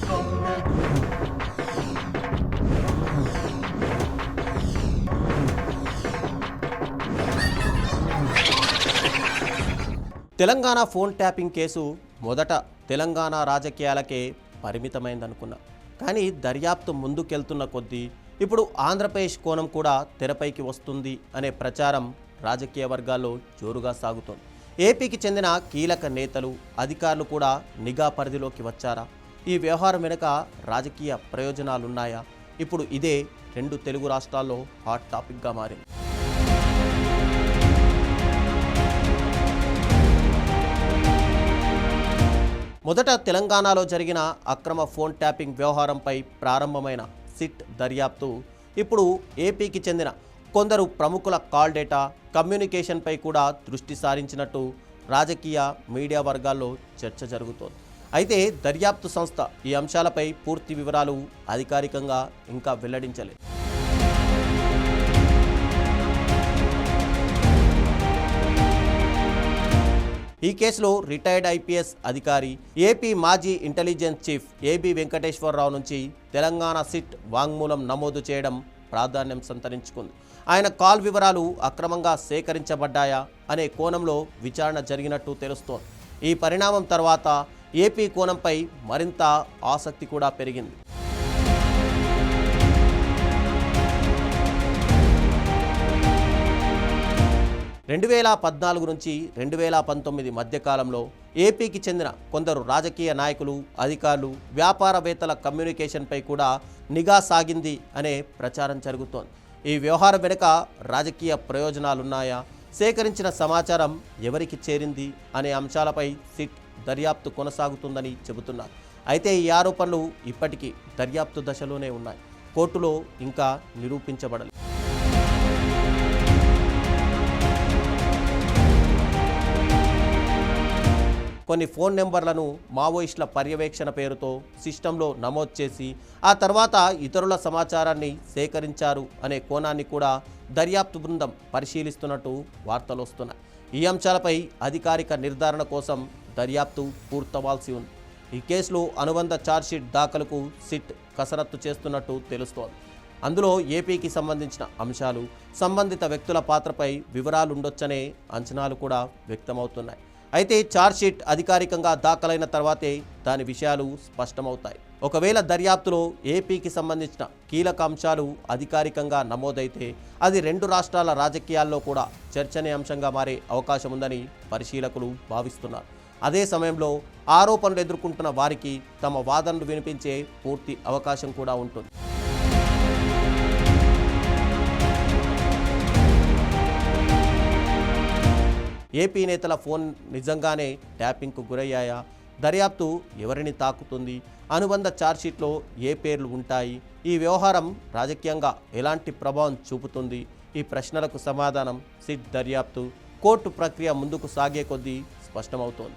Telangana phone tapping case మొదట తెలంగాణ రాజకీయాలకే పరిమితమైందనుకున్నా, కానీ దర్యాప్తు ముందుకెళ్తున్న కొద్దీ ఇప్పుడు ఆంధ్రప్రదేశ్ కోణం కూడా తెరపైకి వస్తుంది అనే ప్రచారం రాజకీయ వర్గాల్లో జోరుగా సాగుతోంది. ఏపీకి చెందిన కీలక నేతలు, అధికారులు కూడా నిఘా పరిధిలోకి వచ్చారా? ఈ వ్యవహారం వెనుక రాజకీయ ప్రయోజనాలున్నాయా? ఇప్పుడు ఇదే రెండు తెలుగు రాష్ట్రాల్లో హాట్ టాపిక్గా మారింది. మొదట తెలంగాణలో జరిగిన అక్రమ ఫోన్ ట్యాపింగ్ వ్యవహారంపై ప్రారంభమైన సిట్ దర్యాప్తు ఇప్పుడు ఏపీకి చెందిన కొందరు ప్రముఖుల కాల్ డేటా, కమ్యూనికేషన్పై కూడా దృష్టి సారించినట్టు రాజకీయ మీడియా వర్గాల్లో చర్చ జరుగుతోంది. అయితే దర్యాప్తు సంస్థ ఈ అంశాలపై పూర్తి వివరాలు అధికారికంగా ఇంకా వెల్లడించలేదు. ఈ కేసులో రిటైర్డ్ ఐపీఎస్ అధికారి, ఏపీ మాజీ ఇంటెలిజెన్స్ చీఫ్ ఏబీ వెంకటేశ్వరరావు నుంచి తెలంగాణ సిట్ వాంగ్మూలం నమోదు చేయడం ప్రాధాన్యం సంతరించుకుంది. ఆయన కాల్ వివరాలు అక్రమంగా సేకరించబడ్డాయా అనే కోణంలో విచారణ జరిగినట్టు తెలుస్తోంది. ఈ పరిణామం తర్వాత ఏపీ కోణంపై మరింత ఆసక్తి కూడా పెరిగింది. 2014 నుంచి 2019 మధ్యకాలంలో ఏపీకి చెందిన కొందరు రాజకీయ నాయకులు, అధికారులు, వ్యాపారవేత్తల కమ్యూనికేషన్పై కూడా నిఘా సాగింది అనే ప్రచారం జరుగుతోంది. ఈ వ్యవహారం వెనుక రాజకీయ ప్రయోజనాలున్నాయా? సేకరించిన సమాచారం ఎవరికి చేరింది అనే అంశాలపై సిట్ దర్యాప్తు కొనసాగుతుందని చెబుతున్నారు. అయితే ఈ ఆరోపణలు ఇప్పటికీ దర్యాప్తు దశలోనే ఉన్నాయి. కోర్టులో ఇంకా నిరూపించబడలేదు. కొన్ని ఫోన్ నెంబర్లను మావోయిస్టుల పర్యవేక్షణ పేరుతో సిస్టంలో నమోదు చేసి ఆ తర్వాత ఇతరుల సమాచారాన్ని సేకరించారు అనే కోణాన్ని కూడా దర్యాప్తు బృందం పరిశీలిస్తున్నట్టు వార్తలు వస్తున్నాయి. ఈ అంశాలపై అధికారిక నిర్ధారణ కోసం దర్యాప్తు పూర్తవ్వాల్సి ఉంది. ఈ కేసులో అనుబంధ ఛార్జ్షీట్ దాఖలుకు సిట్ కసరత్తు చేస్తున్నట్టు తెలుస్తోంది. అందులో ఏపీకి సంబంధించిన అంశాలు, సంబంధిత వ్యక్తుల పాత్రపై వివరాలుండొచ్చనే అంచనాలు కూడా వ్యక్తమవుతున్నాయి. అయితే ఛార్జ్షీట్ అధికారికంగా దాఖలైన తర్వాతే దాని విషయాలు స్పష్టమవుతాయి. ఒకవేళ దర్యాప్తులో ఏపీకి సంబంధించిన కీలక అంశాలు అధికారికంగా నమోదైతే అది రెండు రాష్ట్రాల రాజకీయాల్లో కూడా చర్చనీయాంశంగా మారే అవకాశం ఉందని పరిశీలకులు భావిస్తున్నారు. అదే సమయంలో ఆరోపణలు ఎదుర్కొంటున్న వారికి తమ వాదనలు వినిపించే పూర్తి అవకాశం కూడా ఉంటుంది. ఏపీ నేతల ఫోన్ నిజంగానే ట్యాపింగ్కు గురయ్యాయా? దర్యాప్తు ఎవరిని తాకుతుంది? అనుబంధ ఛార్జ్షీట్లో ఏ పేర్లు ఉంటాయి? ఈ వ్యవహారం రాజకీయంగా ఎలాంటి ప్రభావం చూపుతుంది? ఈ ప్రశ్నలకు సమాధానం సిట్ దర్యాప్తు, కోర్టు ప్రక్రియ ముందుకు సాగే కొద్దీ స్పష్టమవుతోంది.